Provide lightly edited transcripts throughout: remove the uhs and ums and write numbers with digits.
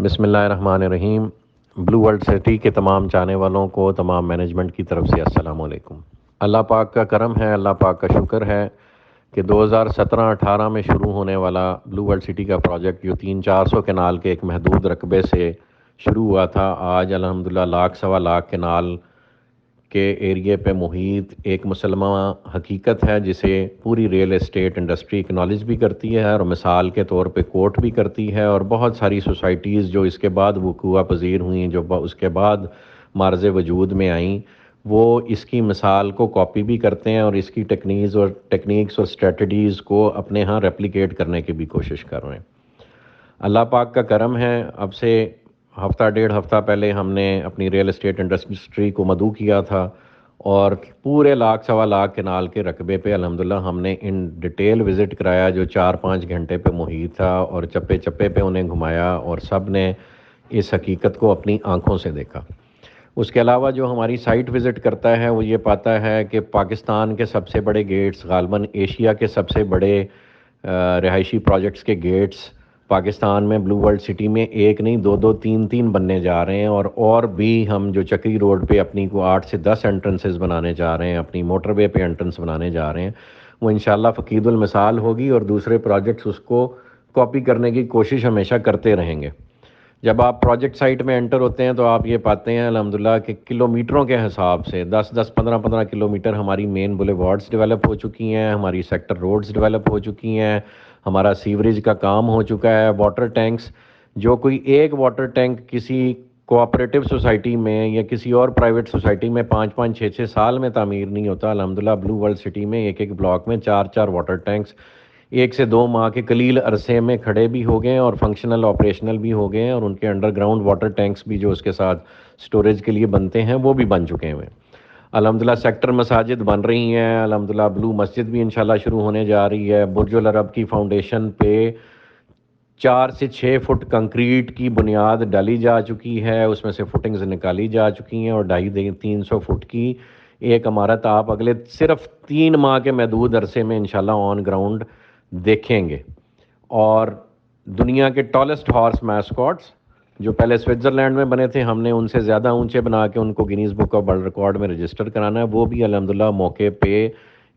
بسم اللہ الرحمن الرحیم۔ بلو ورلڈ سٹی کے تمام چاہنے والوں کو، تمام مینجمنٹ کی طرف سے السلام علیکم۔ اللہ پاک کا کرم ہے، اللہ پاک کا شکر ہے کہ 2017-18 میں شروع ہونے والا بلو ورلڈ سٹی کا پروجیکٹ جو 300-400 کنال کے ایک محدود رقبے سے شروع ہوا تھا، آج الحمدللہ لاکھ سوا لاکھ کنال کے ایریے پہ محیط ایک مسلمہ حقیقت ہے جسے پوری ریل اسٹیٹ انڈسٹری اکنالج بھی کرتی ہے اور مثال کے طور پہ کوٹ بھی کرتی ہے، اور بہت ساری سوسائٹیز جو اس کے بعد وقوع پذیر ہوئیں، جو اس کے بعد معرض وجود میں آئیں، وہ اس کی مثال کو کاپی بھی کرتے ہیں اور اس کی ٹیکنیکس اور اسٹریٹجیز کو اپنے ہاں ریپلیکیٹ کرنے کی بھی کوشش کر رہے ہیں۔ اللہ پاک کا کرم ہے، اب سے ہفتہ ڈیڑھ ہفتہ پہلے ہم نے اپنی ریل اسٹیٹ انڈسٹری کو مدعو کیا تھا، اور پورے لاکھ سوا لاکھ کنال کے رقبے پہ الحمدللہ ہم نے ان ڈیٹیل وزٹ کرایا جو 4-5 گھنٹے پہ محیط تھا، اور چپے چپے پہ انہیں گھمایا اور سب نے اس حقیقت کو اپنی آنکھوں سے دیکھا۔ اس کے علاوہ جو ہماری سائٹ وزٹ کرتا ہے وہ یہ پاتا ہے کہ پاکستان کے سب سے بڑے گیٹس، غالباً ایشیا کے سب سے بڑے رہائشی پروجیکٹس کے گیٹس پاکستان میں بلو ورلڈ سٹی میں ایک نہیں، دو تین بننے جا رہے ہیں، اور بھی ہم جو چکری روڈ پہ اپنی کو 8 سے 10 انٹرنسز بنانے جا رہے ہیں، اپنی موٹر وے پہ انٹرنس بنانے جا رہے ہیں، وہ انشاءاللہ فقید المثال ہوگی، اور دوسرے پروجیکٹس اس کو کاپی کرنے کی کوشش ہمیشہ کرتے رہیں گے۔ جب آپ پروجیکٹ سائٹ میں انٹر ہوتے ہیں تو آپ یہ پاتے ہیں الحمدللہ کہ کلومیٹروں کے حساب سے 10-15 کلومیٹر ہماری مین بولے وارڈز ڈیولپ ہو چکی ہیں، ہماری سیکٹر روڈز ڈیولپ ہو چکی ہیں، ہمارا سیوریج کا کام ہو چکا ہے، واٹر ٹینکس، جو کوئی ایک واٹر ٹینک کسی کوآپریٹو سوسائٹی میں یا کسی اور پرائیویٹ سوسائٹی میں 5-6 سال میں تعمیر نہیں ہوتا، الحمدللہ بلو ورلڈ سٹی میں ایک بلاک میں 4 واٹر ٹینکس 1 سے 2 ماہ کے قلیل عرصے میں کھڑے بھی ہو گئے ہیں اور فنکشنل آپریشنل بھی ہو گئے ہیں، اور ان کے انڈر گراؤنڈ واٹر ٹینکس بھی جو اس کے ساتھ سٹوریج کے لیے بنتے ہیں وہ بھی بن چکے ہیں۔ الحمدللہ سیکٹر مساجد بن رہی ہیں، الحمدللہ بلو مسجد بھی انشاءاللہ شروع ہونے جا رہی ہے، برج العرب کی فاؤنڈیشن پہ 4 سے 6 فٹ کنکریٹ کی بنیاد ڈالی جا چکی ہے، اس میں سے فٹنگز نکالی جا چکی ہیں، اور 250-300 فٹ کی ایک عمارت آپ اگلے صرف 3 ماہ کے محدود عرصے میں انشاءاللہ آن گراؤنڈ دیکھیں گے۔ اور دنیا کے ٹالسٹ ہارس میسکاٹس جو پہلے سوئٹزرلینڈ میں بنے تھے، ہم نے ان سے زیادہ اونچے بنا کے ان کو Guinness book of world record میں رجسٹر کرانا ہے، وہ بھی الحمدللہ موقع پہ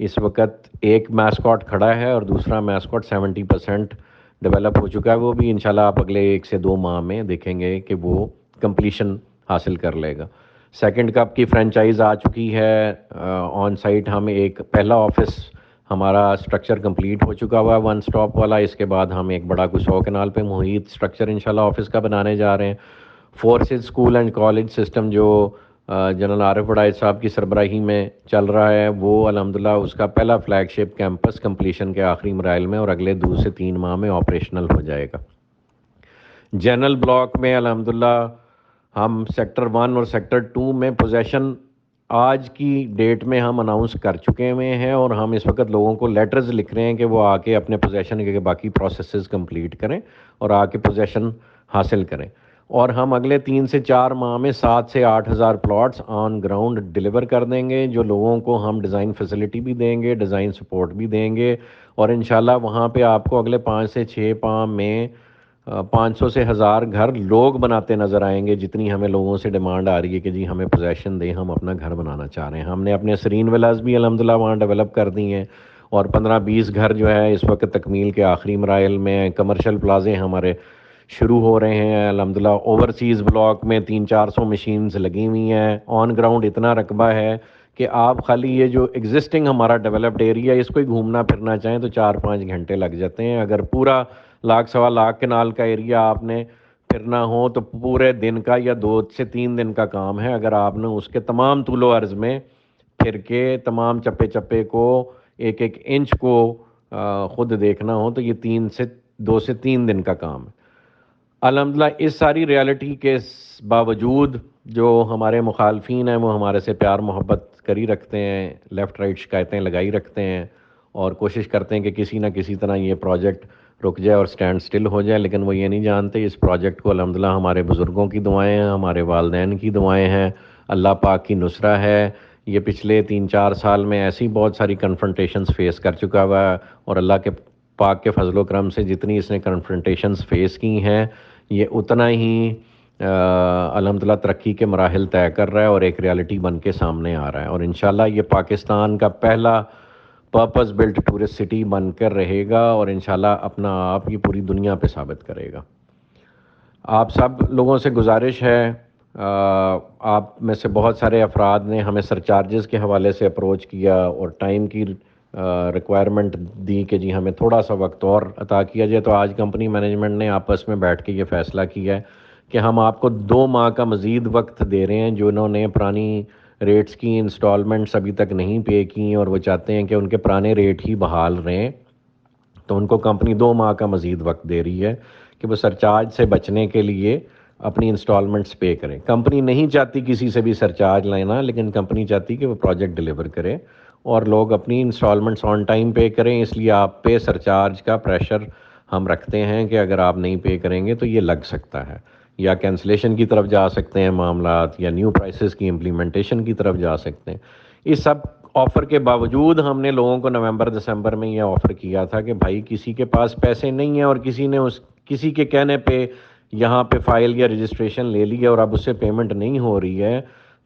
اس وقت ایک میسکاٹ کھڑا ہے اور دوسرا میسکاٹ 70% ڈیولپ ہو چکا ہے، وہ بھی انشاءاللہ آپ اگلے 1 سے 2 ماہ میں دیکھیں گے کہ وہ کمپلیشن حاصل کر لے گا۔ سیکنڈ کپ کی فرینچائز آ چکی ہے، آن سائٹ ہم ایک پہلا آفس ہمارا سٹرکچر کمپلیٹ ہو چکا ہوا ہے 1 سٹاپ والا، اس کے بعد ہم ایک بڑا 100 کنال پہ محیط سٹرکچر انشاءاللہ آفس کا بنانے جا رہے ہیں۔ Forces school and college system جو جنرل عارف وڈائچ صاحب کی سربراہی میں چل رہا ہے، وہ الحمدللہ اس کا پہلا فلیگ شپ کیمپس کمپلیشن کے آخری مراحل میں اور اگلے 2 سے 3 ماہ میں آپریشنل ہو جائے گا۔ جنرل بلاک میں الحمدللہ ہم سیکٹر 1 اور سیکٹر 2 میں پوزیشن آج کی ڈیٹ میں ہم اناؤنس کر چکے ہوئے ہیں، اور ہم اس وقت لوگوں کو لیٹرز لکھ رہے ہیں کہ وہ آ کے اپنے پوزیشن کے باقی پروسیسز کمپلیٹ کریں اور آ کے پوزیشن حاصل کریں، اور ہم اگلے 3 سے 4 ماہ میں 7 سے 8 ہزار پلاٹس آن گراؤنڈ ڈیلیور کر دیں گے، جو لوگوں کو ہم ڈیزائن فیسلٹی بھی دیں گے، ڈیزائن سپورٹ بھی دیں گے، اور انشاءاللہ وہاں پہ آپ کو اگلے 5 سے 6 ماہ میں 500 سے 1000 گھر لوگ بناتے نظر آئیں گے، جتنی ہمیں لوگوں سے ڈیمانڈ آ رہی ہے کہ جی ہمیں پوزیشن دیں، ہم اپنا گھر بنانا چاہ رہے ہیں۔ ہم نے اپنے سرین ولاز بھی الحمدللہ وہاں ڈیولپ کر دی ہیں، اور 15-20 گھر جو ہے اس وقت تکمیل کے آخری مراحل میں، کمرشل پلازے ہمارے شروع ہو رہے ہیں الحمدللہ۔ اوورسیز بلاک میں 300-400 مشینز لگی ہوئی ہیں، آن گراؤنڈ اتنا رقبہ ہے کہ آپ خالی یہ جو ایگزسٹنگ ہمارا ڈیولپڈ ایریا اس کو ہی گھومنا پھرنا چاہیں تو 4-5 گھنٹے لگ جاتے ہیں۔ اگر پورا لاکھ سوا لاکھ کنال کا ایریا آپ نے پھرنا ہو تو پورے دن کا یا 2 سے 3 دن کا کام ہے، اگر آپ نے اس کے تمام طول و عرض میں پھر کے تمام چپے چپے کو ایک ایک انچ کو خود دیکھنا ہو تو یہ 2 سے 3 دن کا کام ہے۔ الحمدللہ اس ساری ریالٹی کے باوجود جو ہمارے مخالفین ہیں وہ ہمارے سے پیار محبت کری رکھتے ہیں، لیفٹ رائٹ شکایتیں لگائی رکھتے ہیں، اور کوشش کرتے ہیں کہ کسی نہ کسی طرح یہ پروجیکٹ رک جائے اور سٹینڈ سٹل ہو جائے، لیکن وہ یہ نہیں جانتے اس پروجیکٹ کو الحمدللہ ہمارے بزرگوں کی دعائیں ہیں، ہمارے والدین کی دعائیں ہیں، اللہ پاک کی نصرہ ہے۔ یہ پچھلے 3-4 سال میں ایسی بہت ساری کنفرنٹیشنز فیس کر چکا ہوا ہے، اور اللہ کے پاک کے فضل و کرم سے جتنی اس نے کنفرنٹیشنز فیس کی ہیں، یہ اتنا ہی الحمدللہ ترقی کے مراحل طے کر رہا ہے اور ایک ریالٹی بن کے سامنے آ رہا ہے، اور انشاءاللہ یہ پاکستان کا پہلا پرپز بلٹ ٹورسٹ سٹی بن کر رہے گا، اور انشاءاللہ اپنا آپ یہ پوری دنیا پہ ثابت کرے گا۔ آپ سب لوگوں سے گزارش ہے، آپ میں سے بہت سارے افراد نے ہمیں سرچارجز کے حوالے سے اپروچ کیا اور ٹائم کی ریکوائرمنٹ دی کہ جی ہمیں تھوڑا سا وقت اور عطا کیا جائے، تو آج کمپنی مینجمنٹ نے آپس میں بیٹھ کے یہ فیصلہ کیا ہے کہ ہم آپ کو 2 ماہ کا مزید وقت دے رہے ہیں۔ جو انہوں نے پرانی ریٹس کی انسٹالمنٹس ابھی تک نہیں پے کی اور وہ چاہتے ہیں کہ ان کے پرانے ریٹ ہی بحال رہیں، تو ان کو کمپنی 2 ماہ کا مزید وقت دے رہی ہے کہ وہ سرچارج سے بچنے کے لیے اپنی انسٹالمنٹس پے کریں۔ کمپنی نہیں چاہتی کسی سے بھی سرچارج لینا، لیکن کمپنی چاہتی کہ وہ پروجیکٹ ڈیلیور کرے اور لوگ اپنی انسٹالمنٹس آن ٹائم پے کریں، اس لیے آپ پہ سرچارج کا پریشر ہم رکھتے ہیں کہ اگر آپ نہیں پے کریں گے تو یہ لگ سکتا ہے، یا کینسلیشن کی طرف جا سکتے ہیں معاملات، یا نیو پرائسز کی امپلیمنٹیشن کی طرف جا سکتے ہیں۔ اس سب آفر کے باوجود ہم نے لوگوں کو نومبر دسمبر میں یہ آفر کیا تھا کہ بھائی کسی کے پاس پیسے نہیں ہیں اور کسی کے کہنے پہ یہاں پہ فائل یا رجسٹریشن لے لی ہے اور اب اس سے پیمنٹ نہیں ہو رہی ہے،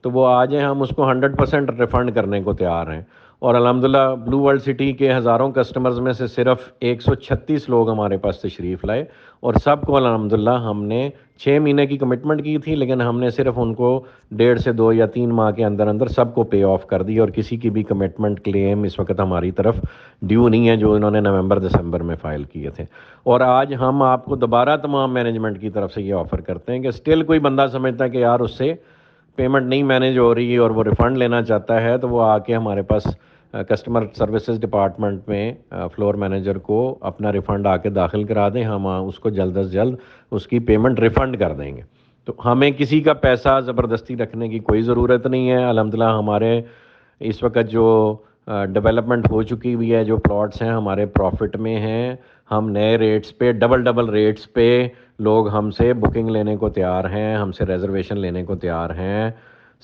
تو وہ آ جائیں، ہم اس کو 100% ریفنڈ کرنے کو تیار ہیں۔ اور الحمدللہ بلو ورلڈ سٹی کے ہزاروں کسٹمرز میں سے صرف 136 لوگ ہمارے پاس تشریف لائے، اور سب کو الحمدللہ ہم نے 6 مہینے کی کمٹمنٹ کی تھی، لیکن ہم نے صرف ان کو 1.5 سے 2 یا 3 ماہ کے اندر اندر سب کو پے آف کر دی، اور کسی کی بھی کمٹمنٹ کلیم اس وقت ہماری طرف ڈیو نہیں ہے جو انہوں نے نومبر دسمبر میں فائل کیے تھے۔ اور آج ہم آپ کو دوبارہ تمام مینجمنٹ کی طرف سے یہ آفر کرتے ہیں کہ اسٹل کوئی بندہ سمجھتا ہے کہ یار اس سے پیمنٹ نہیں مینیج ہو رہی اور وہ ریفنڈ لینا چاہتا ہے، تو وہ آ کے ہمارے پاس کسٹمر سروسز ڈپارٹمنٹ میں فلور مینیجر کو اپنا ریفنڈ آ کے داخل کرا دیں، ہم اس کو جلد از جلد اس کی پیمنٹ ریفنڈ کر دیں گے۔ تو ہمیں کسی کا پیسہ زبردستی رکھنے کی کوئی ضرورت نہیں ہے۔ الحمدللہ ہمارے اس وقت جو ڈیولپمنٹ ہو چکی ہوئی ہے، جو پلاٹس ہیں ہمارے پروفٹ میں ہیں، ہم نئے ریٹس پہ ڈبل ریٹس پہ لوگ ہم سے بکنگ لینے کو تیار ہیں، ہم سے ریزرویشن لینے کو تیار ہیں۔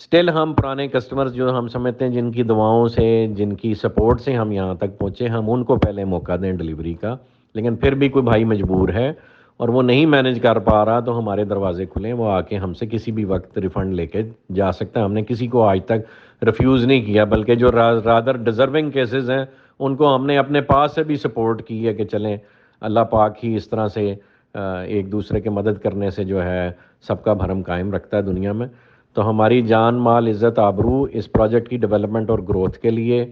سٹل ہم پرانے کسٹمرز جو ہم سمجھتے ہیں جن کی دعاؤں سے، جن کی سپورٹ سے ہم یہاں تک پہنچے، ہم ان کو پہلے موقع دیں ڈلیوری کا، لیکن پھر بھی کوئی بھائی مجبور ہے اور وہ نہیں مینیج کر پا رہا تو ہمارے دروازے کھلیں، وہ آ کے ہم سے کسی بھی وقت ریفنڈ لے کے جا سکتا ہے۔ ہم نے کسی کو آج تک ریفیوز نہیں کیا، بلکہ جو رادر ڈیزرونگ کیسز ہیں ان کو ہم نے اپنے پاس سے بھی سپورٹ کی ہے کہ چلیں اللہ پاک ہی اس طرح سے ایک دوسرے کے مدد کرنے سے جو ہے سب کا بھرم قائم رکھتا ہے دنیا میں۔ تو ہماری جان مال عزت آبرو اس پروجیکٹ کی ڈیولپمنٹ اور گروتھ کے لیے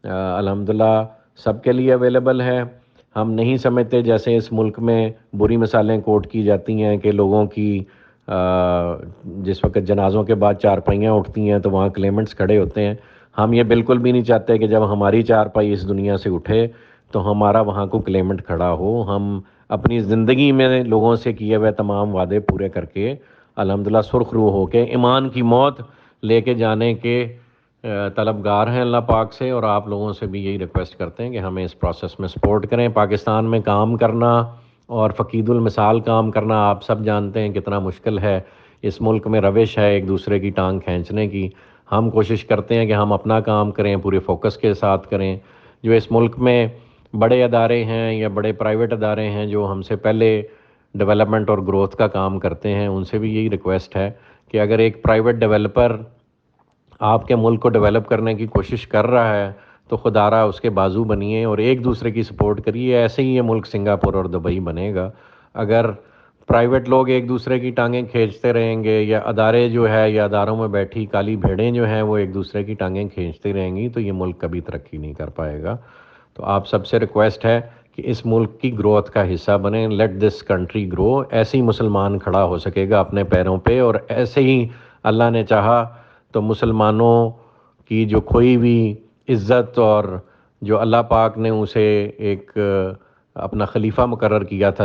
الحمدللہ سب کے لیے اویلیبل ہے۔ ہم نہیں سمجھتے جیسے اس ملک میں بری مثالیں کوٹ کی جاتی ہیں کہ لوگوں کی جس وقت جنازوں کے بعد چارپائیاں اٹھتی ہیں تو وہاں کلیمنٹس کھڑے ہوتے ہیں۔ ہم یہ بالکل بھی نہیں چاہتے کہ جب ہماری چارپائی اس دنیا سے اٹھے تو ہمارا وہاں کو کلیمنٹ کھڑا ہو۔ ہم اپنی زندگی میں لوگوں سے کیے ہوئے تمام وعدے پورے کر کے الحمدللہ سرخ روح ہو کے ایمان کی موت لے کے جانے کے طلبگار ہیں اللہ پاک سے، اور آپ لوگوں سے بھی یہی ریکویسٹ کرتے ہیں کہ ہمیں اس پروسیس میں سپورٹ کریں۔ پاکستان میں کام کرنا اور فقید المثال کام کرنا آپ سب جانتے ہیں کتنا مشکل ہے۔ اس ملک میں روش ہے ایک دوسرے کی ٹانگ کھینچنے کی۔ ہم کوشش کرتے ہیں کہ ہم اپنا کام کریں، پورے فوکس کے ساتھ کریں۔ جو اس ملک میں بڑے ادارے ہیں یا بڑے پرائیویٹ ادارے ہیں جو ہم سے پہلے ڈیولپمنٹ اور گروتھ کا کام کرتے ہیں، ان سے بھی یہی ریکویسٹ ہے کہ اگر ایک پرائیویٹ ڈیولپر آپ کے ملک کو ڈیولپ کرنے کی کوشش کر رہا ہے تو خدا را اس کے بازو بنیے اور ایک دوسرے کی سپورٹ کریے۔ ایسے ہی یہ ملک سنگاپور اور دبئی بنے گا۔ اگر پرائیویٹ لوگ ایک دوسرے کی ٹانگیں کھینچتے رہیں گے، یا ادارے جو ہے یا اداروں میں بیٹھی کالی بھیڑیں جو ہیں وہ ایک دوسرے کی ٹانگیں کھینچتی رہیں گی، تو یہ ملک کبھی ترقی نہیں کر پائے گا۔ تو آپ سب سے ریکویسٹ ہے کہ اس ملک کی گروتھ کا حصہ بنیں۔ لیٹ دس کنٹری گرو۔ ایسے ہی مسلمان کھڑا ہو سکے گا اپنے پیروں پہ، اور ایسے ہی اللہ نے چاہا تو مسلمانوں کی جو کھوئی ہوئی عزت اور جو اللہ پاک نے اسے ایک اپنا خلیفہ مقرر کیا تھا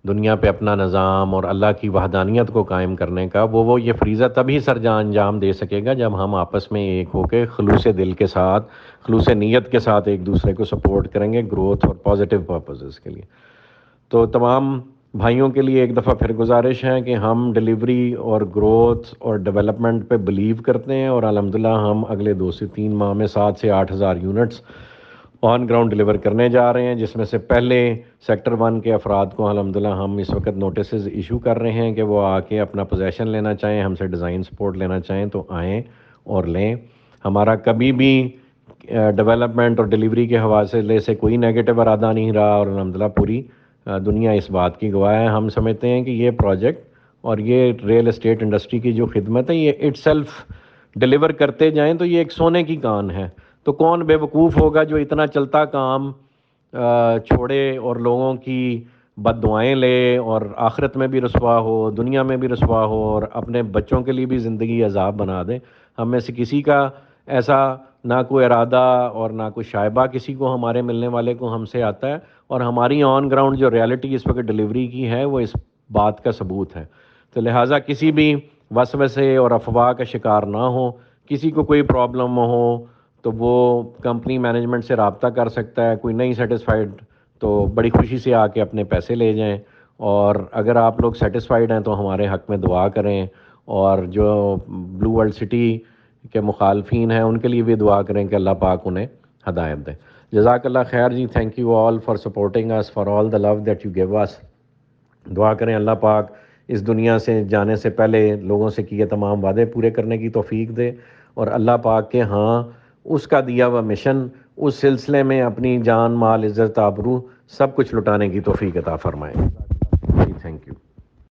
دنیا پہ اپنا نظام اور اللہ کی وحدانیت کو قائم کرنے کا، وہ یہ فریضہ تبھی انجام دے سکے گا جب ہم آپس میں ایک ہو کے خلوص دل کے ساتھ، خلوص نیت کے ساتھ ایک دوسرے کو سپورٹ کریں گے گروتھ اور پازیٹیو پرپزز کے لیے۔ تو تمام بھائیوں کے لیے ایک دفعہ پھر گزارش ہے کہ ہم ڈیلیوری اور گروتھ اور ڈیولپمنٹ پہ بلیو کرتے ہیں، اور الحمدللہ ہم اگلے 2 سے 3 ماہ میں 7 سے 8 ہزار یونٹس آن گراؤنڈ ڈلیور کرنے جا رہے ہیں، جس میں سے پہلے سیکٹر 1 کے افراد کو الحمدللہ ہم اس وقت نوٹسز ایشو کر رہے ہیں کہ وہ آ کے اپنا پوزیشن لینا چاہیں، ہم سے ڈیزائن سپورٹ لینا چاہیں تو آئیں اور لیں۔ ہمارا کبھی بھی ڈیولپمنٹ اور ڈلیوری کے حوالے سے کوئی نیگیٹو ارادہ نہیں رہا، اور الحمدللہ پوری دنیا اس بات کی گواہ ہے۔ ہم سمجھتے ہیں کہ یہ پروجیکٹ اور یہ ریئل اسٹیٹ انڈسٹری کی جو خدمت ہے، یہ اٹ سیلف ڈلیور کرتے جائیں تو یہ ایک سونے کی کان ہے۔ تو کون بے وقوف ہوگا جو اتنا چلتا کام چھوڑے اور لوگوں کی بد دعائیں لے اور آخرت میں بھی رسوا ہو، دنیا میں بھی رسوا ہو، اور اپنے بچوں کے لیے بھی زندگی عذاب بنا دے۔ ہم میں سے کسی کا ایسا نہ کوئی ارادہ اور نہ کوئی شائبہ کسی کو ہمارے ملنے والے کو ہم سے آتا ہے، اور ہماری آن گراؤنڈ جو ریالٹی اس وقت ڈلیوری کی ہے وہ اس بات کا ثبوت ہے۔ تو لہٰذا کسی بھی وسوسے اور افواہ کا شکار نہ ہو، کسی کو کوئی پرابلم ہو تو وہ کمپنی مینجمنٹ سے رابطہ کر سکتا ہے۔ کوئی نہیں سیٹسفائیڈ تو بڑی خوشی سے آ کے اپنے پیسے لے جائیں، اور اگر آپ لوگ سیٹسفائیڈ ہیں تو ہمارے حق میں دعا کریں، اور جو بلو ورلڈ سٹی کے مخالفین ہیں ان کے لیے بھی دعا کریں کہ اللہ پاک انہیں ہدایت دے۔ جزاک اللہ خیر جی، thank you all for supporting us, for all the love that you gave us. دعا کریں اللہ پاک اس دنیا سے جانے سے پہلے لوگوں سے کیے تمام وعدے پورے کرنے کی توفیق دے، اور اللہ پاک کے ہاں اس کا دیا ہوا مشن، اس سلسلے میں اپنی جان مال عزت آبرو سب کچھ لٹانے کی توفیق عطا فرمائے۔ Thank you.